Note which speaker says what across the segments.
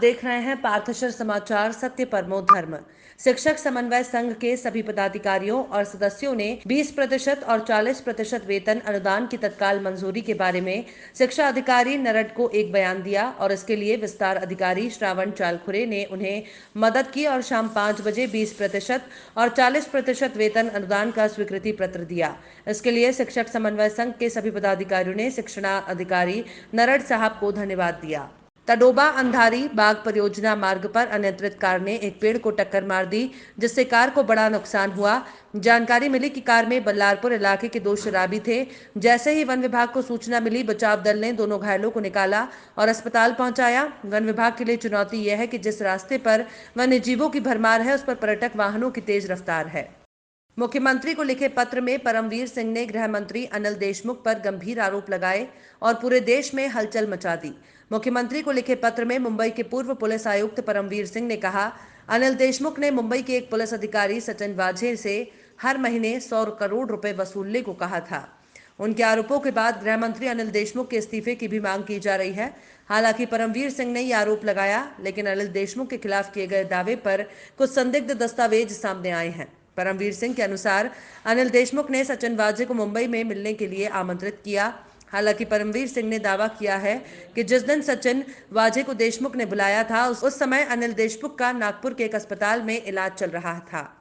Speaker 1: देख रहे हैं पार्थशर समाचार सत्य परमो धर्म। शिक्षक समन्वय संघ के सभी पदाधिकारियों और सदस्यों ने 20% और 40% वेतन अनुदान की तत्काल मंजूरी के बारे में शिक्षा अधिकारी नरड को एक बयान दिया और इसके लिए विस्तार अधिकारी श्रावण चालखुरे ने उन्हें मदद की और शाम 5 बजे 20% और 40% वेतन अनुदान का स्वीकृति पत्र दिया। इसके लिए शिक्षक समन्वय संघ के सभी पदाधिकारियों ने शिक्षा अधिकारी नरड साहब को धन्यवाद दिया। तडोबा अंधारी बाग परियोजना मार्ग पर अनियंत्रित कार ने एक पेड़ को टक्कर मार दी, जिससे कार को बड़ा नुकसान हुआ। जानकारी मिली कि कार में बल्लारपुर इलाके के 2 शराबी थे। जैसे ही वन विभाग को सूचना मिली, बचाव दल ने दोनों घायलों को निकाला और अस्पताल पहुंचाया। वन विभाग के लिए चुनौती यह है कि जिस रास्ते पर वन्य जीवों की भरमार है, उस पर पर्यटक वाहनों की तेज रफ्तार है। मुख्यमंत्री को लिखे पत्र में परमवीर सिंह ने गृह मंत्री अनिल देशमुख पर गंभीर आरोप लगाए और पूरे देश में हलचल मचा दी। मुख्यमंत्री को लिखे पत्र में मुंबई के पूर्व पुलिस आयुक्त परमवीर सिंह ने कहा, अनिल देशमुख ने मुंबई के एक पुलिस अधिकारी सचिन वाझे से हर महीने 100 करोड़ रुपए वसूलने को कहा था। उनके आरोपों के बाद गृह मंत्री अनिल देशमुख के इस्तीफे की भी मांग की जा रही है। हालांकि परमवीर सिंह ने यह आरोप लगाया, लेकिन अनिल देशमुख के खिलाफ किए गए दावे पर कुछ संदिग्ध दस्तावेज सामने आए हैं। परमवीर सिंह के अनुसार अनिल देशमुख ने सचिन वाजे को मुंबई में मिलने के लिए आमंत्रित किया। हालांकि परमवीर सिंह ने दावा किया है कि जिस दिन सचिन वाजे को देशमुख ने बुलाया था, उस समय अनिल देशमुख का नागपुर के एक अस्पताल में इलाज चल रहा था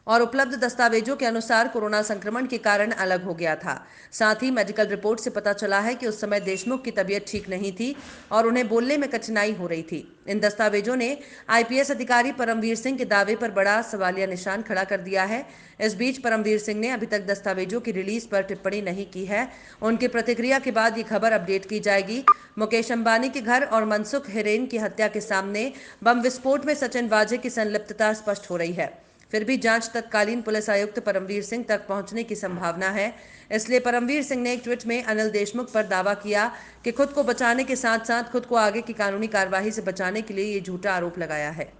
Speaker 1: और उपलब्ध दस्तावेजों के अनुसार कोरोना संक्रमण के कारण अलग हो गया था। साथ ही मेडिकल रिपोर्ट से पता चला है कि उस समय देशमुख की तबीयत ठीक नहीं थी और उन्हें बोलने में कठिनाई हो रही थी। इन दस्तावेजों ने आईपीएस अधिकारी परमवीर सिंह के दावे पर बड़ा सवालिया निशान खड़ा कर दिया है। इस बीच परमवीर सिंह ने अभी तक दस्तावेजों की रिलीज पर टिप्पणी नहीं की है। उनकी प्रतिक्रिया के बाद ये खबर अपडेट की जाएगी। मुकेश अंबानी के घर और मनसुख हिरेन की हत्या के सामने बम विस्फोट में सचिन वाजे की संलिप्तता स्पष्ट हो रही है। फिर भी जांच तत्कालीन पुलिस आयुक्त परमवीर सिंह तक पहुंचने की संभावना है। इसलिए परमवीर सिंह ने एक ट्वीट में अनिल देशमुख पर दावा किया कि खुद को बचाने के साथ साथ खुद को आगे की कानूनी कार्रवाई से बचाने के लिए ये झूठा आरोप लगाया है।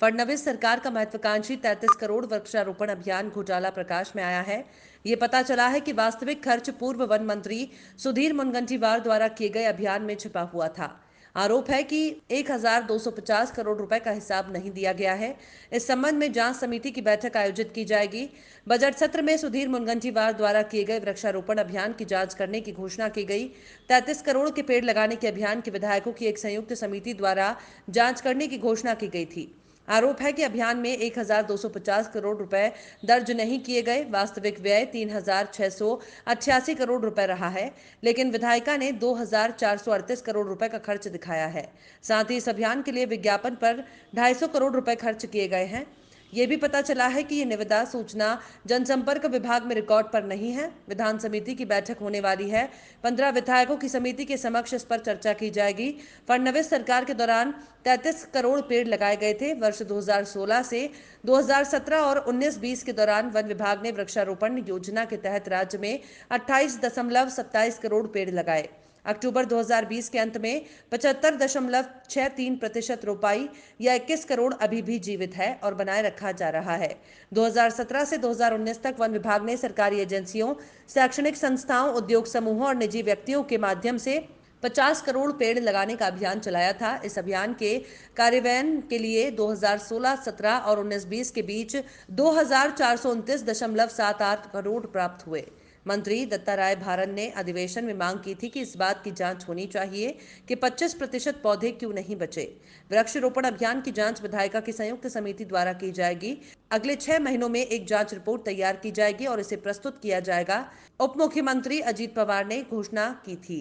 Speaker 1: फडणवीस सरकार का महत्वाकांक्षी 33 करोड़ वृक्षारोपण अभियान घोटाला प्रकाश में आया है। ये पता चला है कि वास्तविक खर्च पूर्व वन मंत्री सुधीर मुनगंटीवार द्वारा किए गए अभियान में छिपा हुआ था। आरोप है कि 1250 करोड़ रुपए का हिसाब नहीं दिया गया है। इस संबंध में जांच समिति की बैठक आयोजित की जाएगी। बजट सत्र में सुधीर मुनगंटीवार द्वारा किए गए वृक्षारोपण अभियान की जांच करने की घोषणा की गई। 33 करोड़ के पेड़ लगाने के अभियान के विधायकों की एक संयुक्त समिति द्वारा जांच करने की घोषणा की गई थी। आरोप है कि अभियान में 1250 करोड़ रुपए दर्ज नहीं किए गए। वास्तविक व्यय 3688 करोड़ रुपए रहा है, लेकिन विधायिका ने 2438 करोड़ रुपए का खर्च दिखाया है। साथ ही इस अभियान के लिए विज्ञापन पर 250 करोड़ रुपए खर्च किए गए हैं। ये भी पता चला है कि ये निविदा सूचना जनसंपर्क विभाग में रिकॉर्ड पर नहीं है। विधान समिति की बैठक होने वाली है। 15 विधायकों की समिति के समक्ष इस पर चर्चा की जाएगी। फडणवीस सरकार के दौरान 33 करोड़ पेड़ लगाए गए थे। वर्ष 2016 से 2017 और 19-20 के दौरान वन विभाग ने वृक्षारोपण योजना के तहत राज्य में 28.27 करोड़ पेड़ लगाए। अक्टूबर 2020 के अंत में 75.63% रोपाई या 21 करोड़ अभी भी जीवित है और बनाए रखा जा रहा है। 2017 से 2019 तक वन विभाग ने सरकारी एजेंसियों, शैक्षणिक संस्थाओं, उद्योग समूहों और निजी व्यक्तियों के माध्यम से 50 करोड़ पेड़ लगाने का अभियान चलाया था। इस अभियान के कार्यान्वयन के लिए 2016-17 और 19-20 के बीच 2429.78 करोड़ प्राप्त हुए। मंत्री दत्ता राय भारन ने अधिवेशन में मांग की थी कि इस बात की जांच होनी चाहिए कि 25% पौधे क्यों नहीं बचे। वृक्षारोपण अभियान की जांच विधायिका की संयुक्त समिति द्वारा की जाएगी। अगले 6 महीनों में एक जांच रिपोर्ट तैयार की जाएगी और इसे प्रस्तुत किया जाएगा। उप मुख्यमंत्री अजीत पवार ने घोषणा की थी।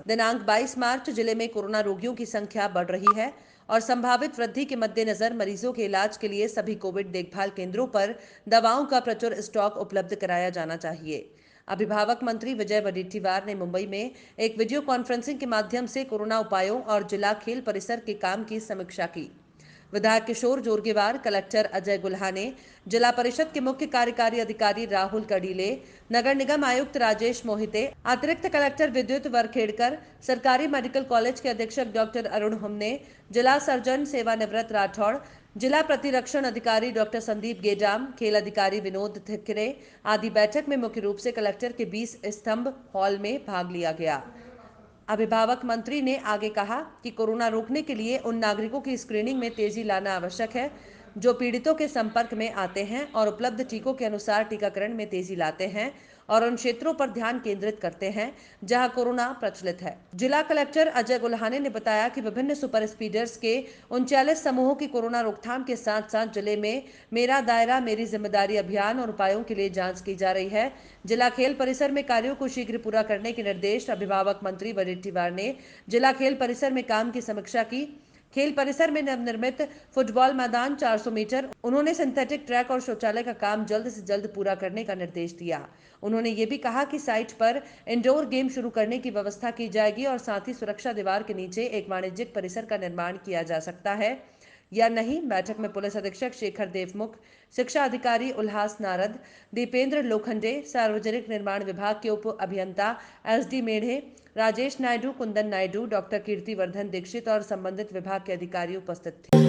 Speaker 1: दिनांक 22 मार्च जिले में कोरोना रोगियों की संख्या बढ़ रही है और संभावित वृद्धि के मद्देनजर मरीजों के इलाज के लिए सभी कोविड देखभाल केंद्रों पर दवाओं का प्रचुर स्टॉक उपलब्ध कराया जाना चाहिए। अभिभावक मंत्री विजय वडेट्टीवार ने मुंबई में एक वीडियो कॉन्फ्रेंसिंग के माध्यम से कोरोना उपायों और जिला खेल परिसर के काम की समीक्षा की। विधायक किशोर जोरगेवार, कलेक्टर अजय गुल्हाने, जिला परिषद के मुख्य कार्यकारी अधिकारी राहुल कड़ीले, नगर निगम आयुक्त राजेश मोहिते, अतिरिक्त कलेक्टर विद्युत वरखेड़कर, सरकारी मेडिकल कॉलेज के अधीक्षक डॉक्टर अरुण हुमने, जिला सर्जन सेवानिवृत्त राठौड़, जिला प्रतिरक्षण अधिकारी डॉक्टर संदीप गेजाम, खेल अधिकारी विनोद थिकरे आदि बैठक में मुख्य रूप से कलेक्टर के 20 स्तंभ हॉल में भाग लिया गया। अभिभावक मंत्री ने आगे कहा कि कोरोना रोकने के लिए उन नागरिकों की स्क्रीनिंग में तेजी लाना आवश्यक है जो पीड़ितों के संपर्क में आते हैं और उपलब्ध टीकों के अनुसार टीकाकरण में तेजी लाते हैं और उन क्षेत्रों पर ध्यान केंद्रित करते हैं जहां कोरोना प्रचलित है। जिला कलेक्टर अजय गुल्हाने ने बताया कि विभिन्न सुपर स्पीडर्स के 39 समूहों की कोरोना रोकथाम के साथ साथ जिले में मेरा दायरा मेरी जिम्मेदारी अभियान और उपायों के लिए जांच की जा रही है। जिला खेल परिसर में कार्यों को शीघ्र पूरा करने के निर्देश अभिभावक मंत्री वडेट्टीवार ने जिला खेल परिसर में काम की समीक्षा की। खेल परिसर में नवनिर्मित फुटबॉल मैदान 400 मीटर, उन्होंने सिंथेटिक ट्रैक और शौचालय का काम जल्द से जल्द पूरा करने का निर्देश दिया। उन्होंने ये भी कहा कि साइट पर इंडोर गेम शुरू करने की व्यवस्था की जाएगी और साथ ही सुरक्षा दीवार के नीचे एक वाणिज्यिक परिसर का निर्माण किया जा सकता है या नहीं। बैठक में पुलिस अधीक्षक शेखर देवमुख, शिक्षा अधिकारी उल्हास नारद, दीपेंद्र लोखंडे, सार्वजनिक निर्माण विभाग के उप अभियंता SD मेढ़े, राजेश नायडू, कुंदन नायडू, डॉक्टर कीर्तिवर्धन दीक्षित और संबंधित विभाग के अधिकारी उपस्थित थे।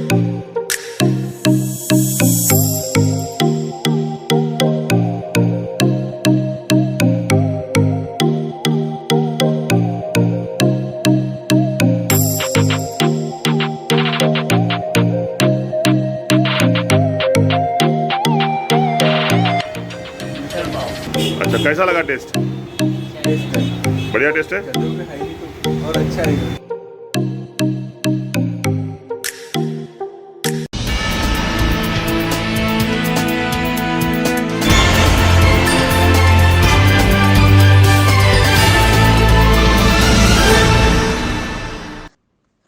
Speaker 2: अच्छा, कैसा लगा टेस्ट?
Speaker 3: टेस्ट है,
Speaker 2: बढ़िया टेस्ट है।
Speaker 3: कद्दू में है ही और अच्छा है।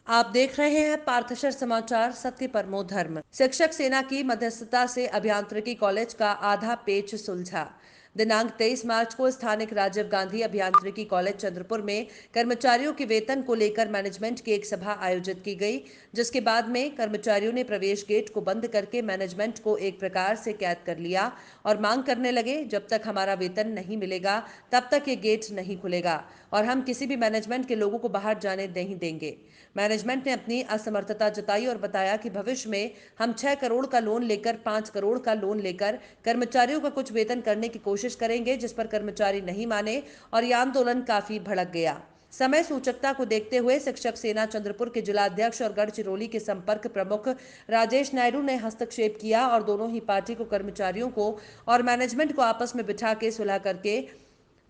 Speaker 1: आप देख रहे हैं पार्थशर समाचार, सत्य परमो धर्म। शिक्षक सेना की मध्यस्थता से अभियांत्रिकी कॉलेज का आधा पेच सुलझा। दिनांक 23 मार्च को स्थानिक राजीव गांधी अभियांत्रिकी कॉलेज चंद्रपुर में कर्मचारियों के वेतन को लेकर मैनेजमेंट की एक सभा आयोजित की गई, जिसके बाद में कर्मचारियों ने प्रवेश गेट को बंद करके मैनेजमेंट को एक प्रकार से कैद कर लिया और मांग करने लगे, जब तक हमारा वेतन नहीं मिलेगा तब तक ये गेट नहीं खुलेगा और हम किसी भी मैनेजमेंट के लोगों को बाहर जाने नहीं देंगे। मैनेजमेंट ने अपनी असमर्थता जताई और बताया कि भविष्य में हम 6 करोड़ का लोन लेकर 5 करोड़ का लोन लेकर कर्मचारियों का कुछ वेतन करने की कोशिश करेंगे, जिस पर कर्मचारी नहीं माने और यह आंदोलन काफी भड़क गया। समय सूचकता को देखते हुए शिक्षक सेना चंद्रपुर के जिला अध्यक्ष और गढ़चिरौली के संपर्क प्रमुख राजेश नायडू ने हस्तक्षेप किया और दोनों ही पार्टी को कर्मचारियों को और मैनेजमेंट को आपस में बिठा के सुलह करके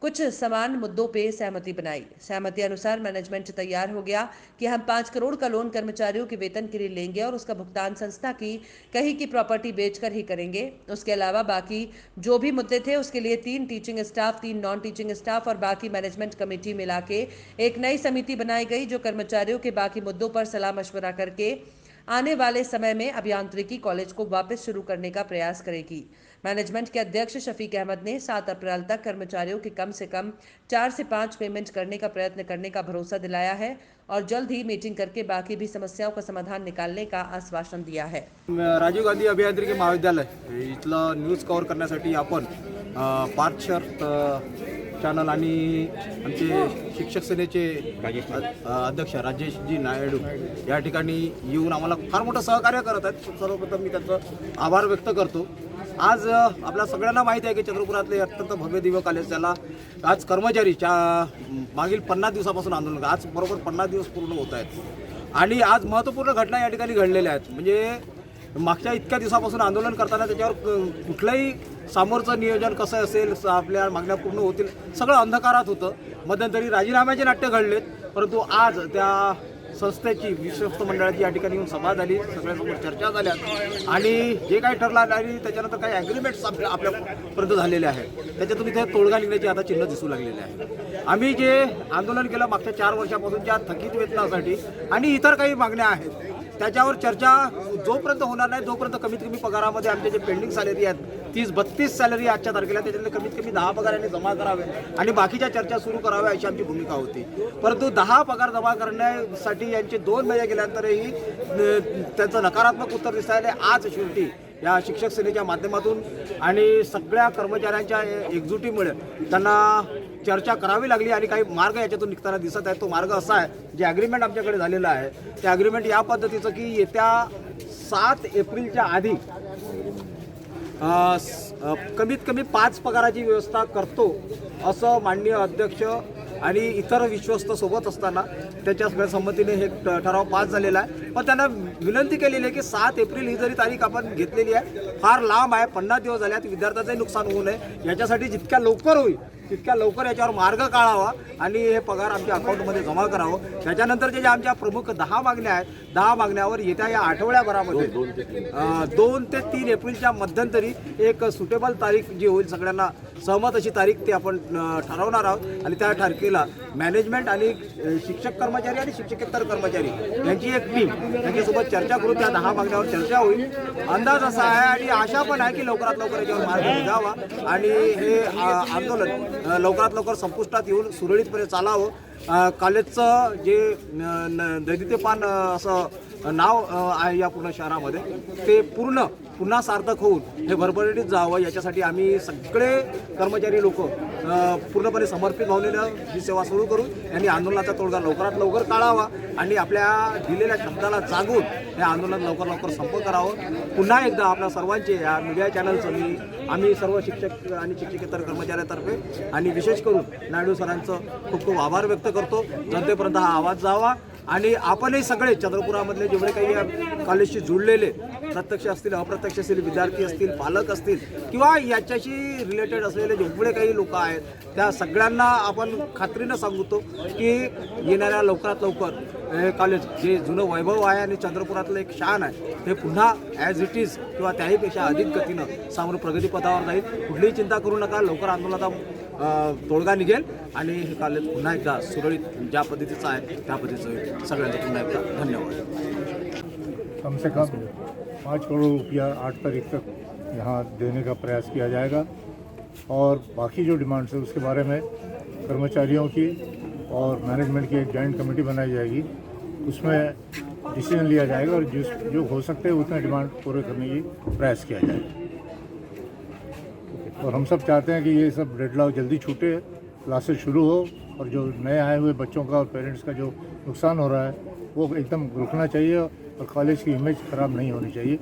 Speaker 1: कुछ समान मुद्दों पे सहमति बनाई। सहमति अनुसार मैनेजमेंट तैयार हो गया कि हम 5 करोड़ का लोन कर्मचारियों के वेतन के लिए लेंगे और उसका भुगतान संस्था की कहीं की प्रॉपर्टी बेचकर ही करेंगे। उसके अलावा बाकी जो भी मुद्दे थे उसके लिए 3 teaching staff, 3 non teaching staff और बाकी मैनेजमेंट कमेटी मिला के एक नई समिति बनाई गई, जो कर्मचारियों के बाकी मुद्दों पर सलाह मशवरा करके आने वाले समय में अभियांत्रिकी कॉलेज को वापस शुरू करने का प्रयास करेगी। मैनेजमेंट के अध्यक्ष शफीक अहमद ने 7 अप्रैल तक कर्मचारियों के कम से कम 4 से 5 पेमेंट करने का प्रयत्न करने का भरोसा दिलाया है और जल्द ही मीटिंग करके बाकी भी समस्याओं का समाधान निकालने का आश्वासन दिया है।
Speaker 4: राजीव गांधी अभियांत्रिकी महाविद्यालय इथलं न्यूज कव्हर करण्यासाठी आपण पार्थशर चॅनल आणि आमचे शिक्षक सेनेचे अध्यक्ष राजेशजी नायडू या ठिकाणी येऊन आम्हाला फार मोठं सहकार्य करत आहेत। सर्वप्रथम मी त्यांचं आभार व्यक्त करतो। आज आपल्या सगळ्यांना माहिती आहे की चंद्रपुरातले अत्यंत भव्य दिव्य कॉलेज त्याला आज कर्मचारीच्या मागील 50 दिवसापासून आंदोलन, आज बरोबर 50 दिवस पूर्ण होत आहेत आणि आज महत्त्वपूर्ण घटना या ठिकाणी घडलेल्या आहेत। म्हणजे मागच्या इतक्या दिवसापासून आंदोलन करताना त्याच्यावर कुठलाही समोरचं नियोजन कसं असेल, आपल्या मागण्या पूर्ण होतील, सगळं अंधकारात होतं. मध्यंतरी राजीनाम्याचे नाट्य घडलेत, परंतु आज त्या संस्थेची विश्वस्त मंडळाची या ठिकाणी येऊन सभा झाली, सगळ्यांसमोर चर्चा झाल्या आणि जे काही ठरलं नाही त्याच्यानंतर काही ॲग्रीमेंट्स आपल्यापर्यंत झालेले आहेत. त्याच्यातून इथे तोडगा निघण्याची आता चिन्ह दिसू लागलेले आहे. आम्ही जे आंदोलन केलं मागच्या 4 वर्षापासूनच्या थकीत वेतनासाठी आणि इतर काही मागण्या आहेत त्याच्यावर चर्चा जोपर्यंत होणार नाही तोपर्यंत कमीत कमी पगारामध्ये आमचे जे पेंडिंग सॅलरी आहेत 30-32 सॅलरी आजच्या तारखेला त्याच्यातले कमीत कमी 10 पगारांनी जमा करावे आणि बाकीच्या चर्चा सुरू कराव्या अशी आमची भूमिका होती. परंतु 10 पगार जमा करण्यासाठी यांचे 2 महिने गेल्यानंतरही त्यांचं नकारात्मक उत्तर दिसायला आज शेवटी या शिक्षक सेनेच्या माध्यमातून आणि सगळ्या कर्मचाऱ्यांच्या एकजुटीमुळे त्यांना चर्चा करावी लागली आणि काही मार्ग याच्यातून निघताना दिसत आहे. तो मार्ग असा आहे, जे ॲग्रीमेंट आमच्याकडे झालेलं आहे ते ॲग्रीमेंट या पद्धतीचं की येत्या 7 एप्रिलच्या आधी कमीत कमी 5 पगाराची व्यवस्था करतो असं माननीय अध्यक्ष आणि इतर विश्वस्त सोबत असताना त्याच्या सगळ्या संमतीने हे ठराव पास झालेला आहे. पण त्यांना विनंती केलेली आहे की 7 एप्रिल ही जरी तारीख आपण घेतलेली आहे फार लांब आहे, 50 दिवस झाले आहेत, विद्यार्थ्याचंही नुकसान होऊ नये याच्यासाठी जितक्या लवकर होईल तितक्या लवकर याच्यावर मार्ग काढावा आणि हे पगार आमच्या अकाउंटमध्ये जमा करावं. त्याच्यानंतरच्या ज्या आमच्या प्रमुख 10 मागण्या आहेत 10 मागण्यावर येत्या या आठवड्याभरामध्ये 2 ते 3 एप्रिलच्या मध्यंतरी एक सुटेबल तारीख जी होईल सगळ्यांना सहमत अशी तारीख ती आपण ठरवणार आहोत आणि त्या तारखेला मॅनेजमेंट आणि शिक्षक कर्मचारी आणि शिक्षकेतर कर्मचारी यांची एक टीम यांच्यासोबत चर्चा करून त्या 10 मागण्यावर चर्चा होईल. अंदाज असा आहे आणि आशा पण आहे की लवकरात लवकर याच्यावर मार्ग निघावा आणि हे आंदोलन लवकरात लवकर संपुष्टात येऊन सुरळीतपणे चालावं. कॉलेजचं जे दैदित्यपान असं नाव आहे या पूर्ण शहरामध्ये ते पुन्हा सार्थक होऊन हे भरभराटीत जावं याच्यासाठी आम्ही सगळे कर्मचारी लोक पूर्णपणे समर्पित भावनेनं ही सेवा सुरू करू. यांनी आंदोलनाचा तोडगा लवकरात लवकर काढावा आणि आपल्या दिलेल्या शब्दाला जागून हे आंदोलन लवकर संपन्न करावं. पुन्हा एकदा आपल्या सर्वांचे या मीडिया चॅनलचं आम्ही सर्व शिक्षक आणि शिक्षकेतर कर्मचाऱ्यांतर्फे आणि विशेष करून नायडू सरांचं खूप खूप आभार व्यक्त करतो. जनतेपर्यंत हा आवाज जावा आणि आपणही सगळे चंद्रपुरामधले जेवढे काही कॉलेजशी जुळलेले प्रत्यक्ष असतील अप्रत्यक्ष असतील विद्यार्थी असतील पालक असतील किंवा याच्याशी रिलेटेड असलेले जेवढे काही लोक आहेत त्या सगळ्यांना आपण खात्रीनं सांगतो की येणाऱ्या लवकरात लवकर हे कॉलेज जे जुनं वैभव आहे आणि चंद्रपुरातलं एक शान आहे हे पुन्हा ॲज इट इज किंवा त्याहीपेक्षा अधिक गतीनं सामोरं प्रगतीपथावर जाईल. कुठलीही चिंता करू नका, लवकर आंदोलनाचा तोडगा निघेल आणि हे कॉलेज पुन्हा एकदा सुरळीत ज्या पद्धतीचं आहे त्या पद्धतीचं होईल. सगळ्यांचं पुन्हा एकदा धन्यवाद.
Speaker 5: कम से कम 5 करोड़ रुपया 8 तारीख तक यहाँ देने का प्रयास किया जाएगा और बाकी जो डिमांड्स है उसके बारे में कर्मचारियों की और मैनेजमेंट की एक जॉइंट कमेटी बनाई जाएगी. उसमें डिसीजन लिया जाएगा और जो हो सकते हैं उतने डिमांड पूरे करने की प्रयास किया जाएगा. और हम सब चाहते हैं कि ये सब डेडलॉक जल्दी छूटे, क्लासेस शुरू हो और जो नए आए हुए बच्चों का और पेरेंट्स का जो नुकसान हो रहा है वो एकदम रुकना चाहिए और कॉलेज की इमेज ख़राब नहीं होनी चाहिए.